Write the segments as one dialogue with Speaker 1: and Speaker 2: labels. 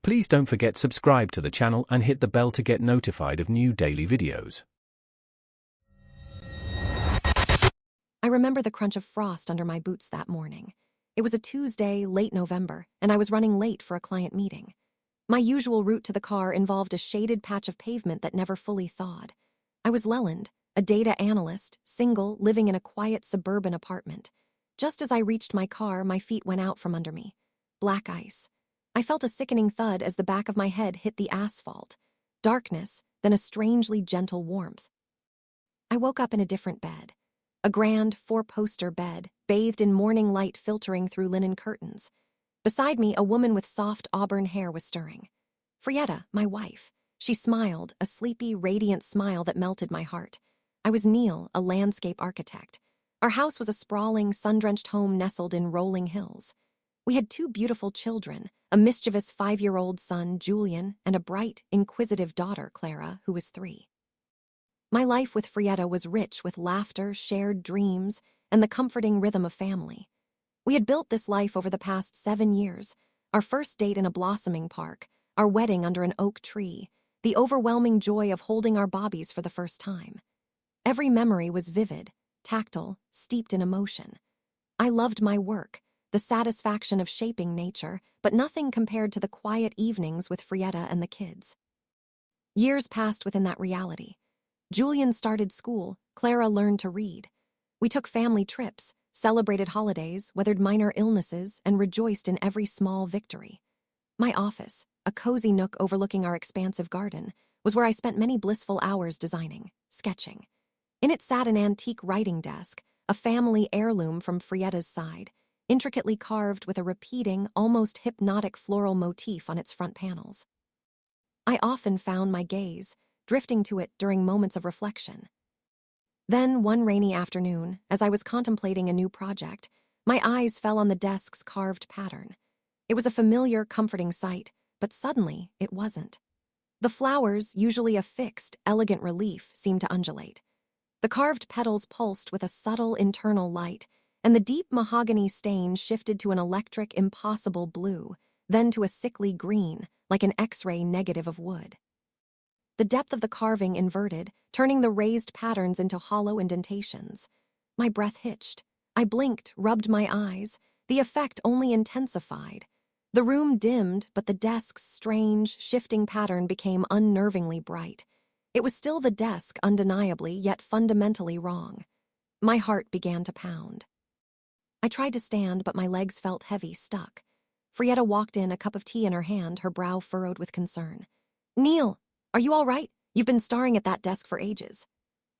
Speaker 1: Please don't forget subscribe to the channel and hit the bell to get notified of new daily videos.
Speaker 2: I remember the crunch of frost under my boots that morning. It was a Tuesday, late November, and I was running late for a client meeting. My usual route to the car involved a shaded patch of pavement that never fully thawed. I was Leland, a data analyst, single, living in a quiet suburban apartment. Just as I reached my car, my feet went out from under me. Black ice. I felt a sickening thud as the back of my head hit the asphalt. Darkness, then a strangely gentle warmth. I woke up in a different bed. A grand, four-poster bed, bathed in morning light filtering through linen curtains. Beside me, a woman with soft auburn hair was stirring. Frietta, my wife. She smiled, a sleepy, radiant smile that melted my heart. I was Neil, a landscape architect. Our house was a sprawling, sun-drenched home nestled in rolling hills. We had two beautiful children, a mischievous 5-year-old son, Julian, and a bright, inquisitive daughter, Clara, who was 3. My life with Frietta was rich with laughter, shared dreams, and the comforting rhythm of family. We had built this life over the past 7 years, our first date in a blossoming park, our wedding under an oak tree, the overwhelming joy of holding our bobbies for the first time. Every memory was vivid, tactile, steeped in emotion. I loved my work, the satisfaction of shaping nature, but nothing compared to the quiet evenings with Frietta and the kids. Years passed within that reality. Julian started school, Clara learned to read. We took family trips, celebrated holidays, weathered minor illnesses, and rejoiced in every small victory. My office, a cozy nook overlooking our expansive garden, was where I spent many blissful hours designing, sketching. In it sat an antique writing desk, a family heirloom from Frietta's side, intricately carved with a repeating, almost hypnotic floral motif on its front panels. I often found my gaze drifting to it during moments of reflection. Then, one rainy afternoon, as I was contemplating a new project, my eyes fell on the desk's carved pattern. It was a familiar, comforting sight, but suddenly it wasn't. The flowers, usually a fixed, elegant relief, seemed to undulate. The carved petals pulsed with a subtle internal light, and the deep mahogany stain shifted to an electric, impossible blue, then to a sickly green, like an X-ray negative of wood. The depth of the carving inverted, turning the raised patterns into hollow indentations. My breath hitched. I blinked, rubbed my eyes. The effect only intensified. The room dimmed, but the desk's strange, shifting pattern became unnervingly bright. It was still the desk, undeniably, yet fundamentally wrong. My heart began to pound. I tried to stand, but my legs felt heavy, stuck. Frietta walked in, a cup of tea in her hand, her brow furrowed with concern. "Neil! Are you all right? You've been staring at that desk for ages."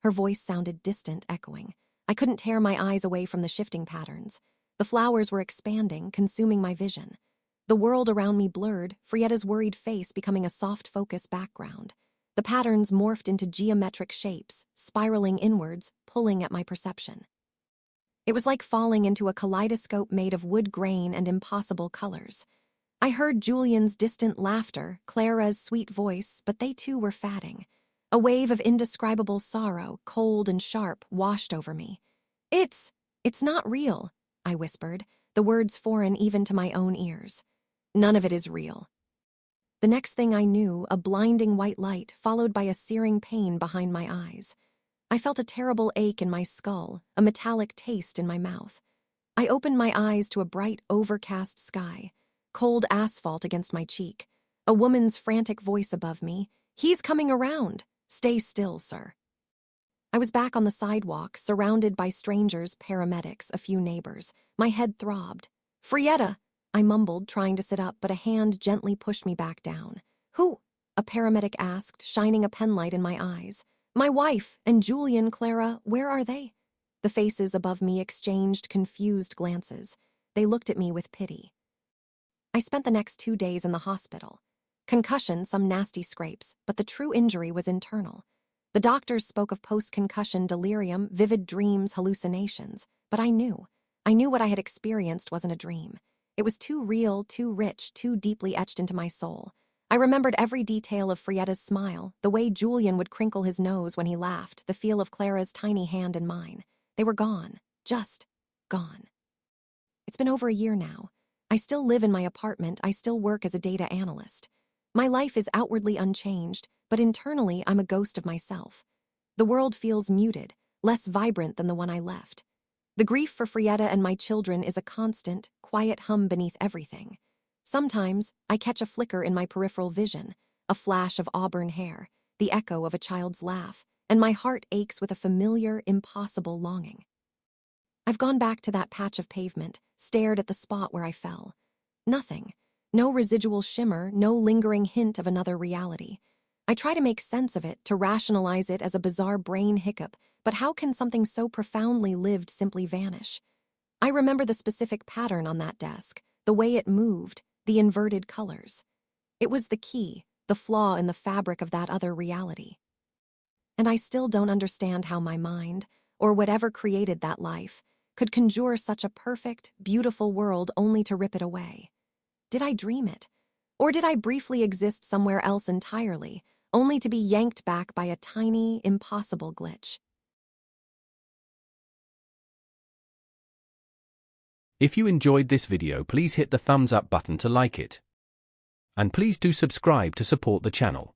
Speaker 2: Her voice sounded distant, echoing. I couldn't tear my eyes away from the shifting patterns. The flowers were expanding, consuming my vision. The world around me blurred, Frietta's worried face becoming a soft focus background. The patterns morphed into geometric shapes, spiraling inwards, pulling at my perception. It was like falling into a kaleidoscope made of wood grain and impossible colors. I heard Julian's distant laughter, Clara's sweet voice, but they too were fading. A wave of indescribable sorrow, cold and sharp, washed over me. It's not real," I whispered, the words foreign even to my own ears. "None of it is real." The next thing I knew, a blinding white light, followed by a searing pain behind my eyes. I felt a terrible ache in my skull, a metallic taste in my mouth. I opened my eyes to a bright, overcast sky. Cold asphalt against my cheek. A woman's frantic voice above me. "He's coming around. Stay still, sir." I was back on the sidewalk, surrounded by strangers, paramedics, a few neighbors. My head throbbed. "Frietta!" I mumbled, trying to sit up, but a hand gently pushed me back down. "Who?" a paramedic asked, shining a penlight in my eyes. "My wife and Julian, Clara, where are they?" The faces above me exchanged confused glances. They looked at me with pity. I spent the next 2 days in the hospital. Concussion, some nasty scrapes, but the true injury was internal. The doctors spoke of post-concussion delirium, vivid dreams, hallucinations, but I knew what I had experienced wasn't a dream. It was too real, too rich, too deeply etched into my soul. I remembered every detail of Frietta's smile, the way Julian would crinkle his nose when he laughed, the feel of Clara's tiny hand in mine. They were gone, just gone. It's been over a year now. I still live in my apartment, I still work as a data analyst. My life is outwardly unchanged, but internally I'm a ghost of myself. The world feels muted, less vibrant than the one I left. The grief for Frietta and my children is a constant, quiet hum beneath everything. Sometimes I catch a flicker in my peripheral vision, a flash of auburn hair, the echo of a child's laugh, and my heart aches with a familiar, impossible longing. I've gone back to that patch of pavement, stared at the spot where I fell. Nothing. No residual shimmer, no lingering hint of another reality. I try to make sense of it, to rationalize it as a bizarre brain hiccup, but how can something so profoundly lived simply vanish? I remember the specific pattern on that desk, the way it moved, the inverted colors. It was the key, the flaw in the fabric of that other reality. And I still don't understand how my mind, or whatever created that life, could conjure such a perfect, beautiful world only to rip it away. Did I dream it? Or did I briefly exist somewhere else entirely, only to be yanked back by a tiny, impossible glitch?
Speaker 1: If you enjoyed this video, please hit the thumbs up button to like it. And please do subscribe to support the channel.